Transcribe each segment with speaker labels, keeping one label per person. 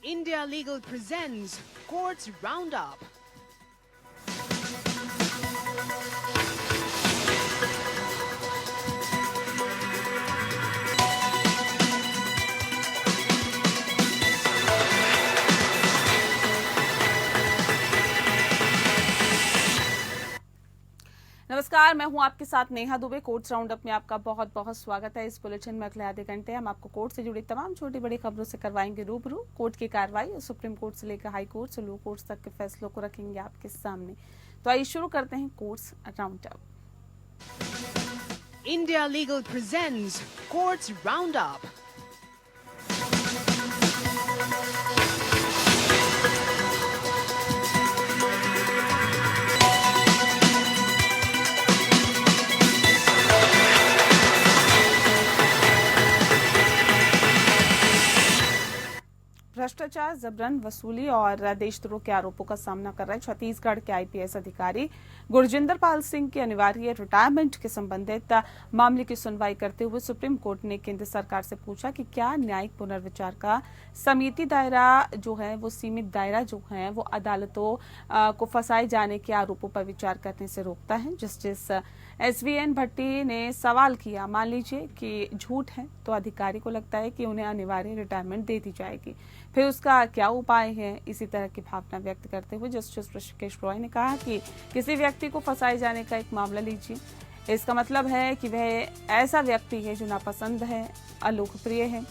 Speaker 1: India Legal presents Courts Roundup.
Speaker 2: नमस्कार, मैं हूं आपके साथ नेहा दुबे। कोर्ट्स राउंडअप में आपका बहुत बहुत स्वागत है। इस बुलेटिन में अगले आधे घंटे हम आपको कोर्ट से जुड़ी तमाम छोटी बड़ी खबरों से करवाएंगे रूबरू। कोर्ट की कार्रवाई और सुप्रीम कोर्ट से लेकर हाई कोर्ट से लो कोर्ट्स तक के फैसलों को रखेंगे आपके सामने। तो आइए शुरू करते हैं courts roundup.
Speaker 1: India Legal presents Courts Roundup.
Speaker 2: भ्रष्टाचार, जबरन वसूली और देशद्रोह के आरोपों का सामना कर रहे छत्तीसगढ़ के आईपीएस अधिकारी गुरजिंदर पाल सिंह की अनिवार्य रिटायरमेंट के संबंधित मामले की सुनवाई करते हुए सुप्रीम कोर्ट ने केंद्र सरकार से पूछा कि क्या न्यायिक पुनर्विचार का समिति दायरा जो है वो सीमित दायरा जो है वो अदालतों को फंसाए जाने के आरोपों पर विचार करने से रोकता है। जस्टिस एसवीएन भट्टी ने सवाल किया, मान लीजिए कि झूठ है तो अधिकारी को लगता है कि उन्हें अनिवार्य रिटायरमेंट दे दी जाएगी, फिर उसका क्या उपाय है। इसी तरह की भावना व्यक्त करते हुए जस्टिस ऋषिकेश रॉय ने कहा कि किसी व्यक्ति को फंसाए जाने का एक मामला लीजिए, इसका मतलब है कि वह ऐसा व्यक्ति है जो नापसंद है, अलोकप्रिय है,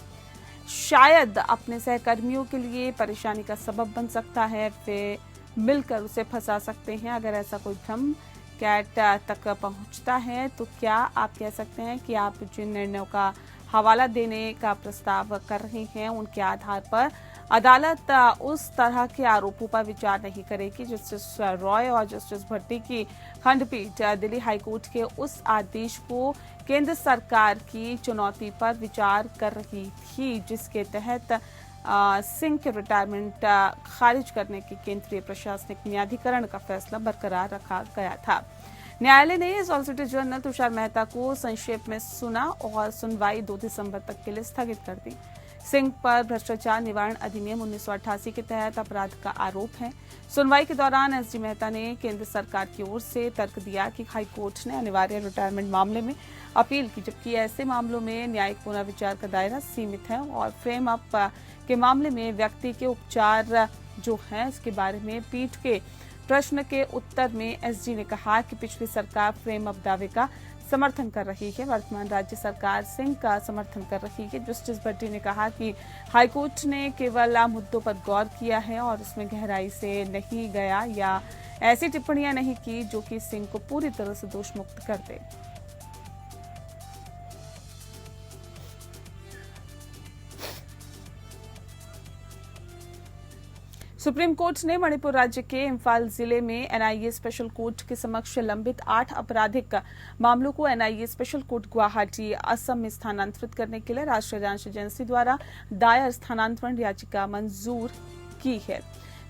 Speaker 2: शायद अपने सहकर्मियों के लिए परेशानी का सबब बन सकता है, वे मिलकर उसे फंसा सकते हैं। अगर ऐसा कोई भ्रम कैट तक पहुंचता है तो क्या आप कह सकते हैं कि आप जिन निर्णयों का हवाला देने का प्रस्ताव कर रहे हैं उनके आधार पर अदालत उस तरह के आरोपों पर विचार नहीं करेगी। जस्टिस रॉय और जस्टिस भट्टी की खंडपीठ दिल्ली हाईकोर्ट के उस आदेश को केंद्र सरकार की चुनौती पर विचार कर रही थी जिसके तहत सिंह के रिटायरमेंट खारिज करने के केंद्रीय प्रशासनिक न्यायाधिकरण का फैसला बरकरार रखा गया था। न्यायालय ने सॉलिसिटर जनरल तुषार मेहता को संक्षेप में सुना और सुनवाई 2 दिसंबर तक के लिए स्थगित कर दी। सिंह पर भ्रष्टाचार निवारण अधिनियम 1988 के तहत अपराध का आरोप है। सुनवाई के दौरान एसडी मेहता ने केंद्र सरकार की ओर से तर्क दिया कि हाईकोर्ट ने अनिवार्य रिटायरमेंट मामले में अपील की, जबकि ऐसे मामलों में न्यायिक पुनर्विचार का दायरा सीमित है और फ्रेम अप के मामले में व्यक्ति के उपचार जो है इसके बारे में पीठ के प्रश्न के उत्तर में एसजी ने कहा कि पिछली सरकार फ्रेम अप दावे का समर्थन कर रही है, वर्तमान राज्य सरकार सिंह का समर्थन कर रही है। जस्टिस भट्टी ने कहा कि हाईकोर्ट ने केवल मुद्दों पर गौर किया है और उसमें गहराई से नहीं गया या ऐसी टिप्पणियां नहीं की जो कि सिंह को पूरी तरह से दोष मुक्त कर दे। सुप्रीम कोर्ट ने मणिपुर राज्य के इम्फाल जिले में एनआईए स्पेशल कोर्ट के समक्ष लंबित 8 आपराधिक मामलों को NIA special court Guwahati Assam में स्थानांतरित करने के लिए राष्ट्रीय जांच एजेंसी द्वारा दायर स्थानांतरण याचिका मंजूर की है।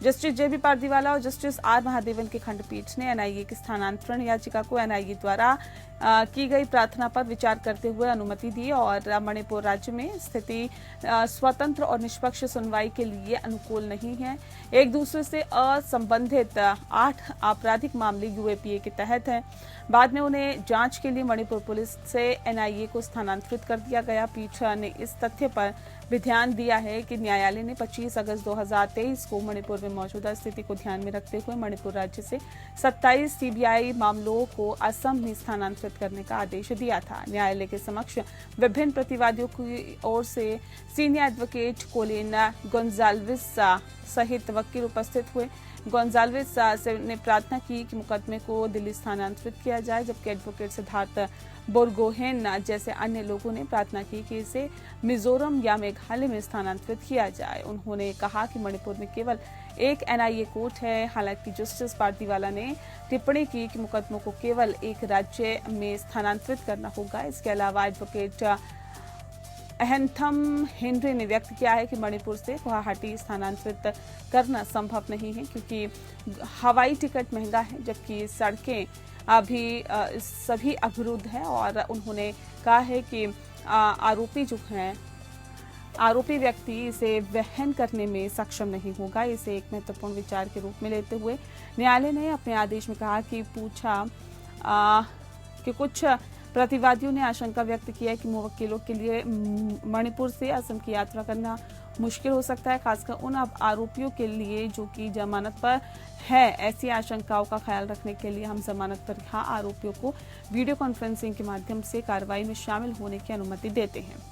Speaker 2: जस्टिस जेबी पारदीवाला और जस्टिस आर महादेवन की खंडपीठ ने एनआईए की स्थानांतरण याचिका को एनआईए द्वारा की गई प्रार्थना पर विचार करते हुए अनुमति दी और मणिपुर राज्य में स्थिति स्वतंत्र और निष्पक्ष सुनवाई के लिए अनुकूल नहीं है। एक दूसरे से असंबंधित 8 आपराधिक मामले यूएपीए के तहत हैं। बाद में उन्हें जांच के लिए मणिपुर पुलिस से एनआईए को स्थानांतरित कर दिया गया। पीठ ने इस तथ्य पर भी ध्यान दिया है कि न्यायालय ने 25 अगस्त 2023 को मणिपुर में मौजूदा स्थिति को ध्यान में रखते हुए मणिपुर राज्य से 27 सीबीआई मामलों को असम में स्थानांतरित करने का आदेश दिया था। न्यायालय के समक्ष विभिन्न प्रतिवादियों की ओर से सीनियर एडवोकेट कोलिन गोंजाल्विस सहित वकील उपस्थित हुए। गोंजाल्विस ने प्रार्थना की कि मुकदमे को दिल्ली स्थानांतरित किया जाए, जबकि एडवोकेट सिद्धार्थ बोरगोहेन जैसे अन्य लोगों ने प्रार्थना की कि इसे मिजोरम या मेघालय में स्थानांतरित किया जाए। उन्होंने कहा कि मणिपुर में केवल एक एनआईए कोर्ट है। हालांकि जस्टिस पारदीवाला ने टिप्पणी की कि मुकदमों को केवल एक राज्य में स्थानांतरित करना होगा। इसके अलावा एडवोकेट अहंथम हेनरी ने व्यक्त किया है कि मणिपुर से गुवाहाटी स्थानांतरित करना संभव नहीं है क्योंकि हवाई टिकट महंगा है, जबकि सड़कें अभी सभी अवरुद्ध है। और उन्होंने कहा है कि आरोपी जो हैं आरोपी व्यक्ति इसे वहन करने में सक्षम नहीं होगा। इसे एक महत्वपूर्ण विचार के रूप में लेते हुए न्यायालय ने अपने आदेश में कहा कि कि कुछ प्रतिवादियों ने आशंका व्यक्त किया है कि मुवक्किलों के लिए मणिपुर से असम की यात्रा करना मुश्किल हो सकता है, खासकर उन आरोपियों के लिए जो कि जमानत पर है। ऐसी आशंकाओं का ख्याल रखने के लिए हम जमानत पर रिहा आरोपियों को वीडियो कॉन्फ्रेंसिंग के माध्यम से कार्रवाई में शामिल होने की अनुमति देते हैं।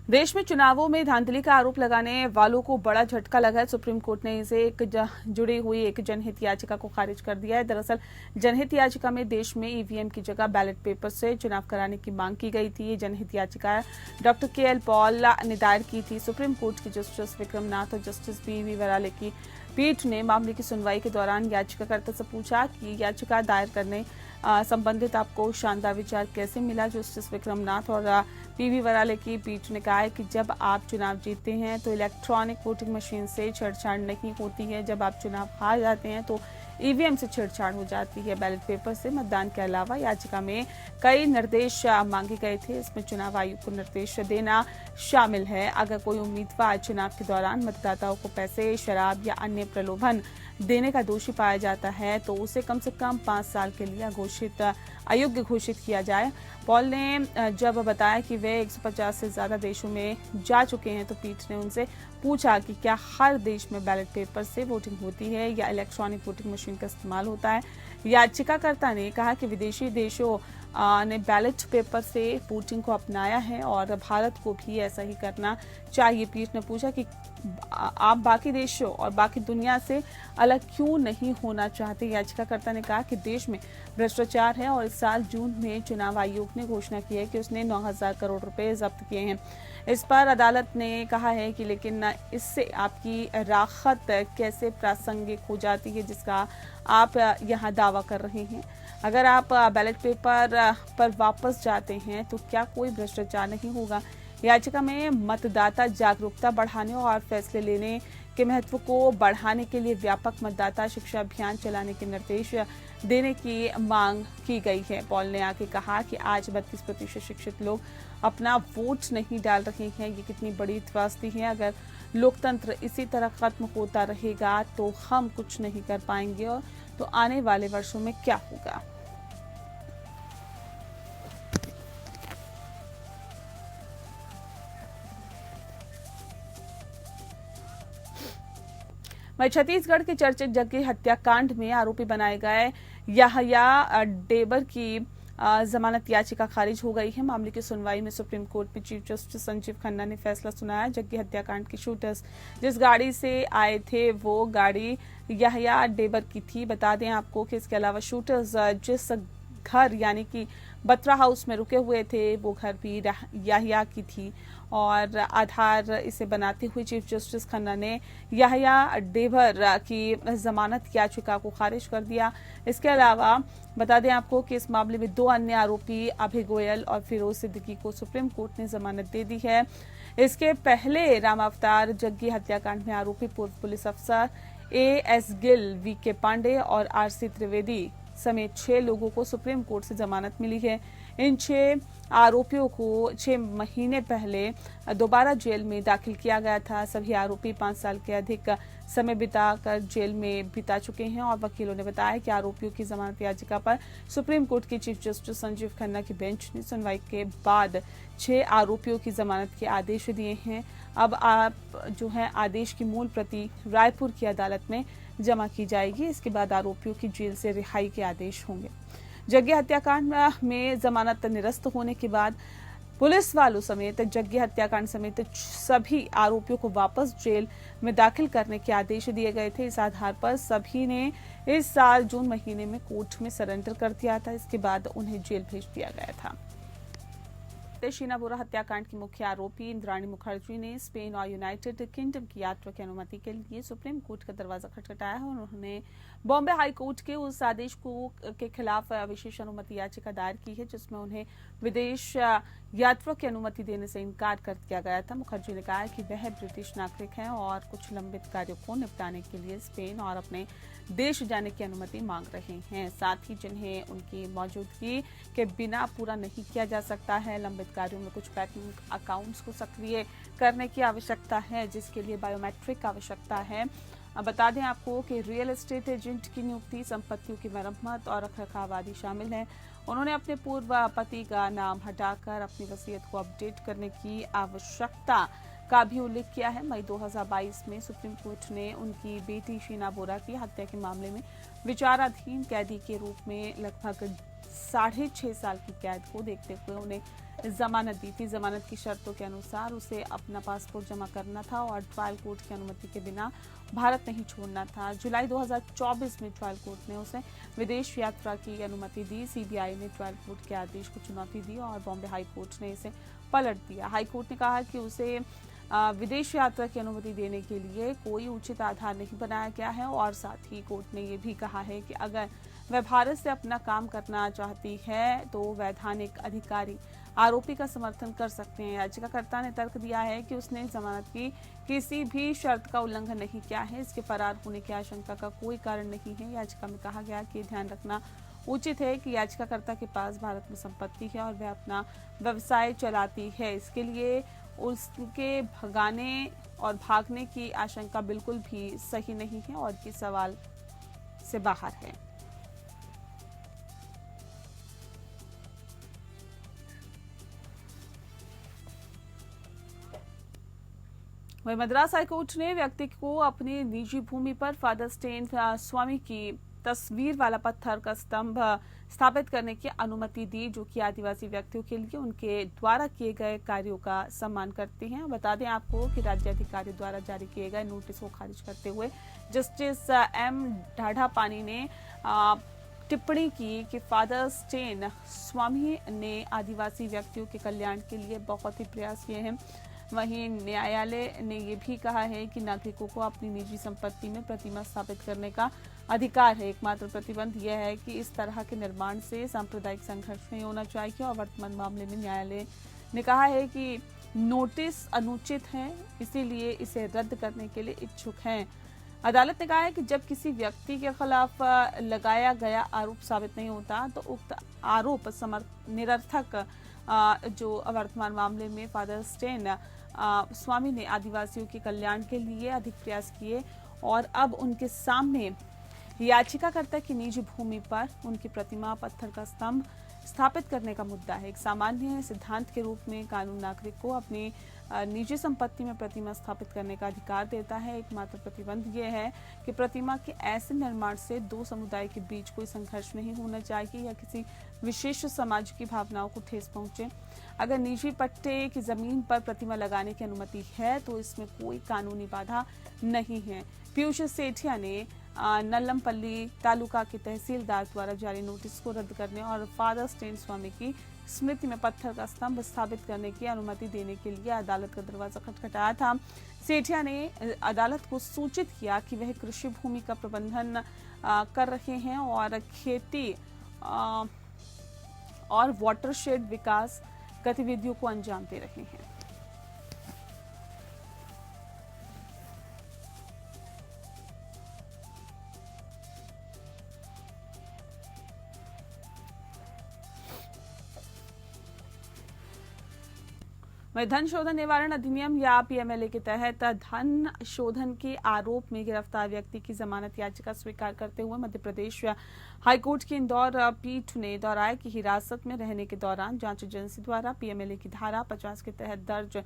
Speaker 2: देश में चुनावों में धांधली का आरोप लगाने वालों को बड़ा झटका लगा है। सुप्रीम कोर्ट ने इसे जुड़ी हुई एक जनहित याचिका को खारिज कर दिया है। दरअसल जनहित याचिका में देश में ईवीएम की जगह बैलेट पेपर से चुनाव कराने की मांग की गई थी। ये जनहित याचिका डॉक्टर के.एल. पॉल ने दायर की थी। सुप्रीम कोर्ट के जस्टिस विक्रम नाथ और जस्टिस बी.वी. वराले की पीठ ने मामले की सुनवाई के दौरान याचिकाकर्ता से पूछा कि याचिका दायर करने संबंधित आपको शानदार विचार कैसे मिला। जस्टिस विक्रम नाथ और पी.वी. वराले की पीठ ने कहा है कि जब आप चुनाव जीतते हैं तो इलेक्ट्रॉनिक वोटिंग मशीन से छेड़छाड़ नहीं होती है, जब आप चुनाव हार जाते हैं तो ईवीएम से छेड़छाड़ हो जाती है। बैलेट पेपर से मतदान के अलावा याचिका में कई निर्देश मांगे गए थे। इसमें चुनाव आयोग को निर्देश देना शामिल है। अगर कोई उम्मीदवार चुनाव के दौरान मतदाताओं को पैसे, शराब या अन्य प्रलोभन देने का दोषी पाया जाता है तो उसे कम से कम 5 साल के लिए अयोग्य घोषित किया जाए। पॉल ने जब बताया कि वे 150 से ज्यादा देशों में जा चुके हैं तो पीठ ने उनसे पूछा कि क्या हर देश में बैलेट पेपर से वोटिंग होती है या इलेक्ट्रॉनिक वोटिंग मशीन का इस्तेमाल होता है। याचिकाकर्ता ने कहा कि विदेशी देशों ने बैलेट पेपर से वोटिंग को अपनाया है और भारत को भी ऐसा ही करना चाहिए। पीठ ने पूछा कि आप बाकी देशों और बाकी दुनिया से अलग क्यों नहीं होना चाहते। याचिकाकर्ता ने कहा कि देश में भ्रष्टाचार है और इस साल जून में चुनाव आयोग ने घोषणा की है कि उसने 9,000 करोड़ रुपए जब्त किए हैं। इस पर अदालत ने कहा है कि लेकिन इससे आपकी राहत कैसे प्रासंगिक हो जाती है जिसका आप यहाँ दावा कर रहे हैं। अगर आप बैलेट पेपर पर वापस जाते हैं तो क्या कोई भ्रष्टाचार नहीं होगा। याचिका में मतदाता जागरूकता बढ़ाने और फैसले लेने के महत्व को बढ़ाने के लिए व्यापक मतदाता शिक्षा अभियान चलाने के निर्देश देने की मांग की गई है। पॉल ने आगे कहा कि आज 32% शिक्षित लोग अपना वोट नहीं डाल रहे हैं। ये कितनी बड़ी त्रासदी है। अगर लोकतंत्र इसी तरह खत्म होता रहेगा तो हम कुछ नहीं कर पाएंगे और तो आने वाले वर्षों में क्या होगा। वहीं छत्तीसगढ़ के चर्चित जग्गी हत्याकांड में आरोपी बनाए गए याहया डेबर की जमानत याचिका खारिज हो गई है। मामले की सुनवाई में सुप्रीम कोर्ट में चीफ जस्टिस संजीव खन्ना ने फैसला सुनाया। जग्गी हत्याकांड के शूटर्स जिस गाड़ी से आए थे वो गाड़ी याहया डेबर की थी। बता दें आपको कि इसके अलावा शूटर्स जिस घर यानी कि बत्रा हाउस में रुके हुए थे वो घर भी याहया की थी और आधार इसे बनाते हुए चीफ जस्टिस खन्ना ने याहया डेबर की जमानत याचिका को खारिज कर दिया। इसके अलावा बता दें आपको कि इस मामले में 2 अन्य आरोपी अभय गोयल और फिरोज सिद्दीकी को सुप्रीम कोर्ट ने जमानत दे दी है। इसके पहले रामावतार जग्गी हत्याकांड में आरोपी पूर्व पुलिस अफसर A.S. गिल, V.K. पांडे और R.C. त्रिवेदी समेत 6 लोगों को सुप्रीम कोर्ट से जमानत मिली है। इन 6 आरोपियों को 6 महीने पहले दोबारा जेल में दाखिल किया गया था। सभी आरोपी 5 साल के अधिक समय बिताकर जेल में बिता चुके हैं और वकीलों ने बताया कि आरोपियों की जमानत याचिका पर सुप्रीम कोर्ट के चीफ जस्टिस संजीव खन्ना की बेंच ने सुनवाई के बाद 6 आरोपियों की जमानत के आदेश दिए हैं। अब आप जो है आदेश की मूल प्रति रायपुर की अदालत में जमा की जाएगी। इसके बाद आरोपियों की जेल से रिहाई के आदेश होंगे। जग्गी हत्याकांड में जमानत निरस्त होने के बाद पुलिस वालों समेत जग्गी हत्याकांड समेत सभी आरोपियों को वापस जेल में दाखिल करने के आदेश दिए गए थे। इस आधार पर सभी ने इस साल जून महीने में कोर्ट में सरेंडर कर दिया था। इसके बाद उन्हें जेल भेज दिया गया था। चलते शीना बोरा हत्याकांड की मुख्य आरोपी इंद्राणी मुखर्जी ने स्पेन और यूनाइटेड किंगडम की यात्रा की अनुमति के लिए सुप्रीम कोर्ट का दरवाजा खटखटाया है और उन्होंने बॉम्बे हाई कोर्ट के उस आदेश के खिलाफ विशेष अनुमति याचिका दायर की है जिसमें उन्हें विदेश यात्रा की अनुमति देने से इनकार कर दिया गया था। मुखर्जी ने कहा कि वह ब्रिटिश नागरिक हैं और कुछ लंबित कार्यों को निपटाने के लिए स्पेन और अपने देश जाने की अनुमति मांग रहे हैं, साथ ही जिन्हें उनकी मौजूदगी के बिना पूरा नहीं किया जा सकता है। लंबित कार्यों में कुछ बैंक अकाउंट्स को सक्रिय करने की आवश्यकता है जिसके लिए बायोमेट्रिक आवश्यकता है। बता दें आपको कि रियल एस्टेट एजेंट की नियुक्ति, संपत्तियों की मरम्मत और रखरखाव आदि शामिल है। उन्होंने अपने पूर्व पति का नाम हटाकर अपनी वसीयत को अपडेट करने की आवश्यकता का भी उल्लेख किया है। मई 2022 में सुप्रीम कोर्ट ने उनकी बेटी शीना बोरा की हत्या के मामले में विचाराधीन कैदी के रूप में लगभग 6.5 साल की कैद को देखते हुए उन्हें जमानत दी थी। जमानत की शर्तों के अनुसार उसे अपना पासपोर्ट जमा करना था और ट्रायल कोर्ट की अनुमति के बिना भारत नहीं छोड़ना था। जुलाई 2024 में ट्रायल कोर्ट ने उसे विदेश यात्रा की अनुमति दी। सीबीआई ने ट्रायल कोर्ट के आदेश को चुनौती दी और बॉम्बे हाई कोर्ट ने इसे पलट दिया। हाई कोर्ट ने कहा कि उसे विदेश यात्रा की अनुमति देने के लिए कोई उचित आधार नहीं बनाया गया है और साथ ही कोर्ट ने यह भी कहा है कि अगर वह भारत से अपना काम करना चाहती है तो वैधानिक अधिकारी आरोपी का समर्थन कर सकते हैं। याचिकाकर्ता ने तर्क दिया है कि उसने जमानत की किसी भी शर्त का उल्लंघन नहीं किया है, इसके फरार होने की आशंका का कोई कारण नहीं है। याचिका में कहा गया कि ध्यान रखना उचित है कि याचिकाकर्ता के पास भारत में संपत्ति है और वह अपना व्यवसाय चलाती है, इसके लिए उसके भगाने और भागने की आशंका बिल्कुल भी सही नहीं है और ये सवाल से बाहर है। वहीं मद्रास हाईकोर्ट ने व्यक्ति को अपनी निजी भूमि पर फादर स्टेन स्वामी की तस्वीर वाला पत्थर का स्तंभ स्थापित करने की अनुमति दी जो कि आदिवासी व्यक्तियों के लिए उनके द्वारा किए गए कार्यों का सम्मान करते हैं। बता दें आपको कि राज्य अधिकारी द्वारा जारी किए गए नोटिस को खारिज करते हुए जस्टिस एम ढाढ़ा पानी ने टिप्पणी की कि फादर स्टेन स्वामी ने आदिवासी व्यक्तियों के कल्याण के लिए बहुत ही प्रयास किए हैं। वहीं न्यायालय ने यह भी कहा है कि नागरिकों को अपनी निजी संपत्ति में प्रतिमा स्थापित करने का अधिकार है। एकमात्र प्रतिबंध यह है कि इस तरह के निर्माण से सांप्रदायिक संघर्ष नहीं होना चाहिए और वर्तमान मामले में न्यायालय ने कहा है कि नोटिस अनुचित है, इसीलिए इसे रद्द करने के लिए इच्छुक हैं। अदालत ने कहा है कि जब किसी व्यक्ति के खिलाफ लगाया गया आरोप साबित नहीं होता तो उक्त आरोप निरर्थक। जो वर्तमान मामले में फादर स्टेन स्वामी ने आदिवासियों के कल्याण के लिए अधिक प्रयास किए और अब उनके सामने याचिकाकर्ता की निजी भूमि पर उनकी प्रतिमा पत्थर का स्तंभ स्थापित करने का मुद्दा है। एक सामान्य सिद्धांत के रूप में कानून नागरिक को अपनी निजी संपत्ति में प्रतिमा स्थापित करने का अधिकार देता है। एकमात्र प्रतिबंध यह है कि प्रतिमा के ऐसे निर्माण से दो समुदाय के बीच कोई संघर्ष नहीं होना चाहिए या किसी विशेष समाज की भावनाओं को ठेस पहुंचे। अगर निजी पट्टे की जमीन पर प्रतिमा लगाने की अनुमति है तो इसमें कोई कानूनी बाधा नहीं है। पीयूष सेठिया ने नल्लमपल्ली तालुका के तहसीलदार द्वारा जारी नोटिस को रद्द करने और फादर स्टेन स्वामी की स्मृति में पत्थर का स्तंभ स्थापित करने की अनुमति देने के लिए अदालत का दरवाजा खटखटाया था। सेठिया ने अदालत को सूचित किया कि वह कृषि भूमि का प्रबंधन कर रहे हैं और खेती और वाटरशेड विकास गतिविधियों को अंजाम दे रहे हैं। वहीं धन शोधन निवारण अधिनियम या पीएमएलए के तहत धन शोधन के आरोप में गिरफ्तार व्यक्ति की जमानत याचिका स्वीकार करते हुए मध्य प्रदेश हाईकोर्ट की इंदौर पीठ ने दोहराया कि हिरासत में रहने के दौरान जांच एजेंसी द्वारा पीएमएलए की धारा 50 के तहत दर्ज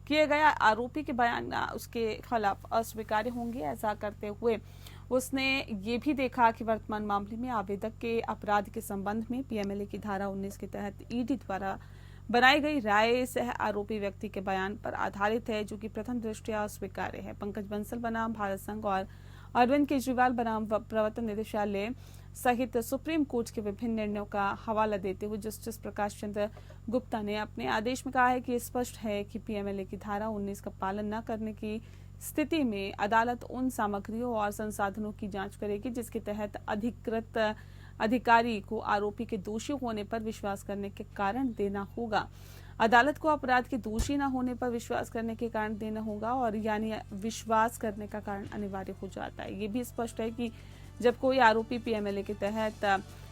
Speaker 2: किए गए आरोपी के बयान उसके खिलाफ अस्वीकार्य होंगे। ऐसा करते हुए उसने ये भी देखा कि वर्तमान मामले में आवेदक के अपराध के संबंध में पीएमएलए की धारा 19 के तहत ईडी द्वारा बनाई गई राय सह आरोपी व्यक्ति के बयान पर आधारित है जो कि प्रथम दृष्टया अस्वीकार्य है। पंकज बंसल बनाम भारत संघ और अरविंद केजरीवाल बनाम प्रवर्तन निदेशालय सहित सुप्रीम कोर्ट के विभिन्न निर्णयों का हवाला देते हुए जस्टिस प्रकाश चंद्र गुप्ता ने अपने आदेश में कहा है कि स्पष्ट है कि पीएमएलए की धारा 19 का पालन न करने की स्थिति में अदालत उन सामग्रियों और संसाधनों की जांच करेगी जिसके तहत अधिकृत अधिकारी को आरोपी के दोषी होने पर विश्वास करने के कारण देना होगा। अदालत को अपराध के दोषी न होने पर विश्वास करने के कारण देना होगा और यानी विश्वास करने का कारण अनिवार्य हो जाता है। ये भी स्पष्ट है कि जब कोई आरोपी पीएमएलए के तहत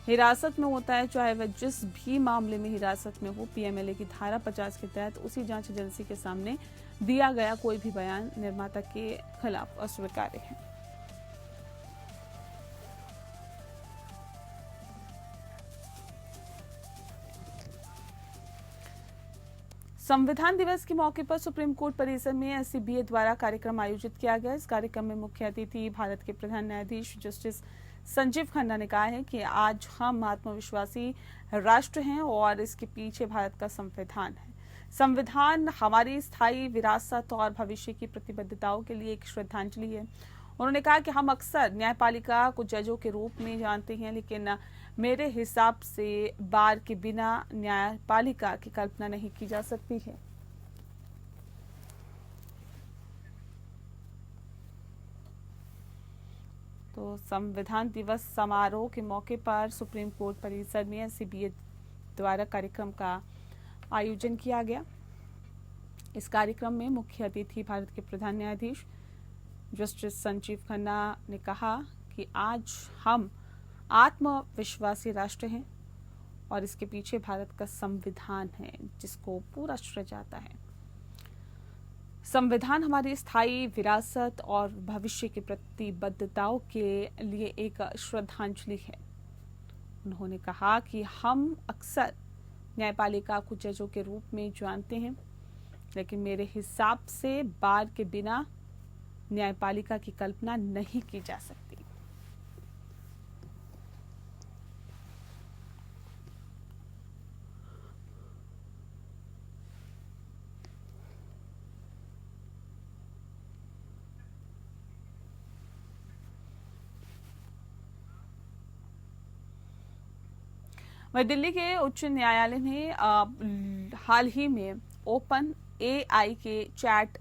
Speaker 2: हिरासत में होता है, चाहे वह जिस भी मामले में हिरासत में हो, पीएमएलए की धारा 50 के तहत उसी जांच एजेंसी के सामने दिया गया कोई भी बयान निर्माता के खिलाफ अस्वीकार्य है। संविधान दिवस के मौके पर सुप्रीम कोर्ट परिसर में एससीबीए द्वारा कार्यक्रम आयोजित किया गया। इस कार्यक्रम में मुख्य अतिथि भारत के प्रधान न्यायाधीश जस्टिस संजीव खन्ना ने कहा है कि आज हम आत्मविश्वासी राष्ट्र हैं और इसके पीछे भारत का संविधान है। संविधान हमारी स्थायी विरासत और भविष्य की प्रतिबद्धताओं के लिए एक श्रद्धांजलि है। उन्होंने कहा कि हम अक्सर न्यायपालिका को जजों के रूप में जानते हैं, लेकिन मेरे हिसाब से बार के बिना न्यायपालिका की कल्पना नहीं की जा सकती है। तो संविधान दिवस समारोह के मौके पर सुप्रीम कोर्ट परिसर में एससीबीए द्वारा कार्यक्रम का आयोजन किया गया। इस कार्यक्रम में मुख्य अतिथि भारत के प्रधान न्यायाधीश जस्टिस संजीव खन्ना ने कहा कि आज हम आत्मविश्वासी राष्ट्र हैं और इसके पीछे भारत का संविधान है जिसको पूरा श्रेय जाता है। संविधान हमारी स्थायी विरासत और भविष्य की प्रतिबद्धताओं के लिए एक श्रद्धांजलि है। उन्होंने कहा कि हम अक्सर न्यायपालिका को जजों के रूप में जानते हैं, लेकिन मेरे हिसाब से बार के बिना न्यायपालिका की कल्पना नहीं की जा सकती। वहीं दिल्ली के उच्च न्यायालय ने हाल ही में ओपन एआई के चैट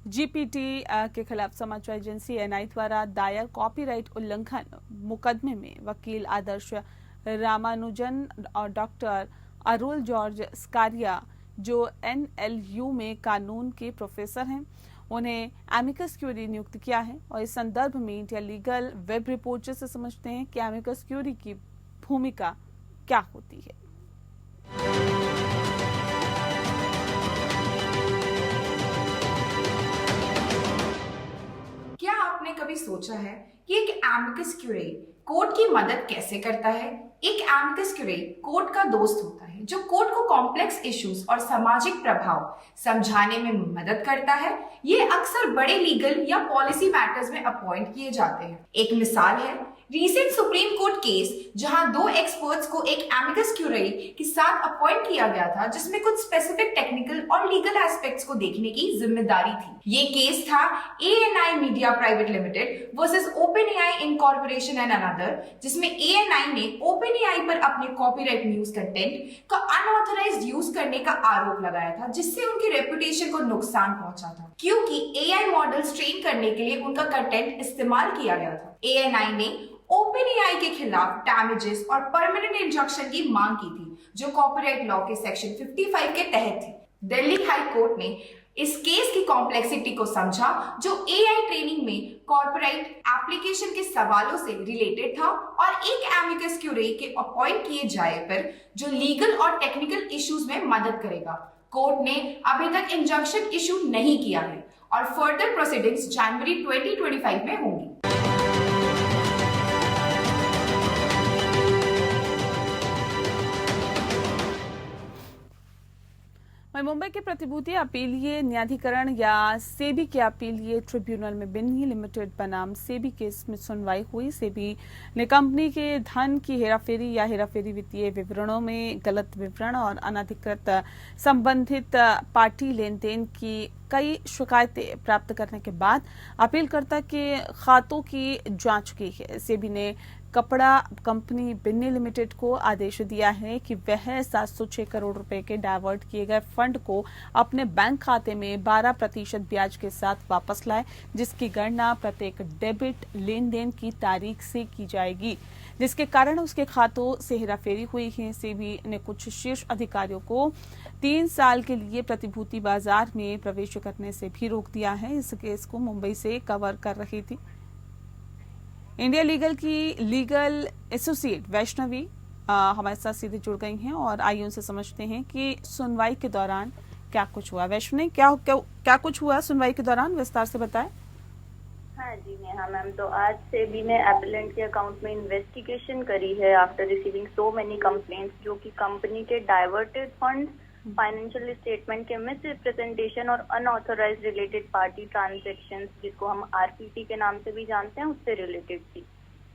Speaker 2: जीपीटी के खिलाफ समाचार एजेंसी एएनआई द्वारा दायर कॉपीराइट उल्लंघन मुकदमे में वकील आदर्श रामानुजन और डॉक्टर अरुल जॉर्ज स्कारिया, जो एनएलयू में कानून के प्रोफेसर हैं, उन्हें एमिकस क्यूरी नियुक्त किया है। और इस संदर्भ में इंडिया लीगल वेब रिपोर्ट से समझते हैं कि एमिकस क्यूरी की भूमिका क्या होती है।
Speaker 3: क्या आपने कभी सोचा है कि एक एमिकस क्यूरी कोर्ट की मदद कैसे करता है? एक एमिकस क्यूरी कोर्ट का दोस्त होता है जो कोर्ट को कॉम्प्लेक्स इश्यूज और सामाजिक प्रभाव समझाने में मदद करता है। ये अक्सर बड़े लीगल या पॉलिसी मैटर्स में अपॉइंट किए जाते हैं। एक मिसाल है रिसेंट सुप्रीम कोर्ट केस, जहां 2 एक्सपर्ट्स को एक एमिकस क्यूरी के साथ अपॉइंट किया गया था, जिसमें कुछ स्पेसिफिक टेक्निकल और लीगल एस्पेक्ट्स को देखने की जिम्मेदारी थी। ये केस था ANI media private limited versus OpenAI incorporation and another, जिसमें एएनआई ने ओपनएआई पर अपने कॉपीराइट न्यूज कंटेंट का अनऑथराइज्ड यूज करने का आरोप लगाया था, जिससे उनकी रेपुटेशन को नुकसान पहुंचा था, क्योंकि एआई मॉडल्स ट्रेन करने के लिए उनका कंटेंट इस्तेमाल किया गया था। एएनआई ने ओपनएआई के खिलाफ डैमेजेस और परमानेंट इंजंक्शन की मांग की थी, जो कॉपीराइट लॉ के सेक्शन 55 के तहत थी। दिल्ली हाई कोर्ट ने इस केस की कॉम्प्लेक्सिटी को समझा, जो एआई ट्रेनिंग में कॉर्पोरेट एप्लीकेशन के सवालों से रिलेटेड था, और एक एमिकस क्यूरी के अपॉइंट किए जाए पर जो लीगल और टेक्निकल इश्यूज में मदद करेगा। कोर्ट ने अभी तक इंजंक्शन इशू नहीं किया है और फर्दर प्रोसीडिंग्स जनवरी 2025 में होंगी।
Speaker 2: मुंबई के प्रतिभूति अपीलीय न्यायाधिकरण या सेबी के अपीलीय ट्रिब्यूनल में बिन्नी लिमिटेड बनाम सेबी केस में सुनवाई हुई। सेबी ने कंपनी के धन की हेराफेरी या हेराफेरी वित्तीय विवरणों में गलत विवरण और अनधिकृत संबंधित पार्टी लेन देन की कई शिकायतें प्राप्त करने के बाद अपीलकर्ता के खातों की जांच की है। सेबी ने कपड़ा कंपनी बिन्नी लिमिटेड को आदेश दिया है कि वह 706 करोड़ रुपए के डाइवर्ट किए गए फंड को अपने बैंक खाते में 12% ब्याज के साथ वापस लाए, जिसकी गणना प्रत्येक डेबिट लेन देन की तारीख से की जाएगी, जिसके कारण उसके खातों से हेराफेरी हुई है। सेबी ने कुछ शीर्ष अधिकारियों को 3 साल के लिए प्रतिभूति बाजार में प्रवेश करने से भी रोक दिया है। इस केस को मुंबई से कवर कर रही थी इंडिया लीगल की लीगल एसोसिएट वैष्णवी हमारे साथ सीधे जुड़ गई हैं और आइए उनसे समझते हैं कि सुनवाई के दौरान क्या कुछ हुआ। वैष्णवी, क्या कुछ हुआ सुनवाई के दौरान, विस्तार से बताएं।
Speaker 4: हाँ जी नेहा मैम, तो आज सेबी ने एपेलेंट के अकाउंट में इन्वेस्टिगेशन करी है after receiving so many complaints, जो कि कंपनी के डाइवर्टेड फंड्स, फाइनेंशियल स्टेटमेंट के मिस रिप्रेजेंटेशन और अनऑथराइज्ड रिलेटेड पार्टी ट्रांजैक्शंस, जिसको हम आरपीटी के नाम से भी जानते हैं, उससे रिलेटेड थी।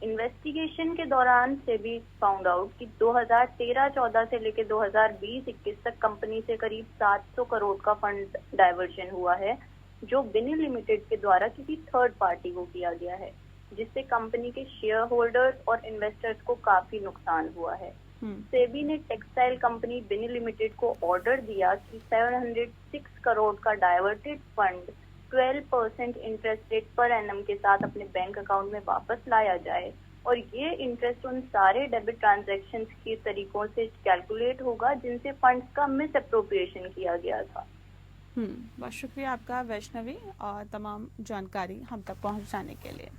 Speaker 4: इन्वेस्टिगेशन के दौरान सेबी फाउंड आउट कि 2013-14 से लेकर 2020-21 तक कंपनी से करीब 700 करोड़ का फंड डाइवर्जन हुआ है, जो बिनी लिमिटेड के द्वारा किसी थर्ड पार्टी को किया गया है, जिससे कंपनी के शेयर होल्डर्स और इन्वेस्टर्स को काफी नुकसान हुआ है। सेबी ने टेक्सटाइल कंपनी बिनी लिमिटेड को ऑर्डर दिया कि 706 करोड़ का diverted fund 12% interest rate per annum के साथ अपने बैंक अकाउंट में वापस लाया जाए, और ये इंटरेस्ट उन सारे डेबिट ट्रांजैक्शंस के तरीकों से कैलकुलेट होगा जिनसे फंड्स का मिस अप्रोप्रिएशन किया गया था।
Speaker 2: बहुत शुक्रिया आपका वैष्णवी और तमाम जानकारी हम तक पहुंचाने के लिए।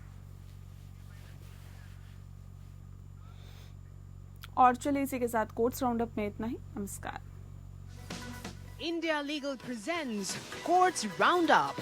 Speaker 2: और चलिए इसी के साथ कोर्ट्स राउंडअप में इतना ही। नमस्कार।
Speaker 1: India Legal presents Courts Roundup.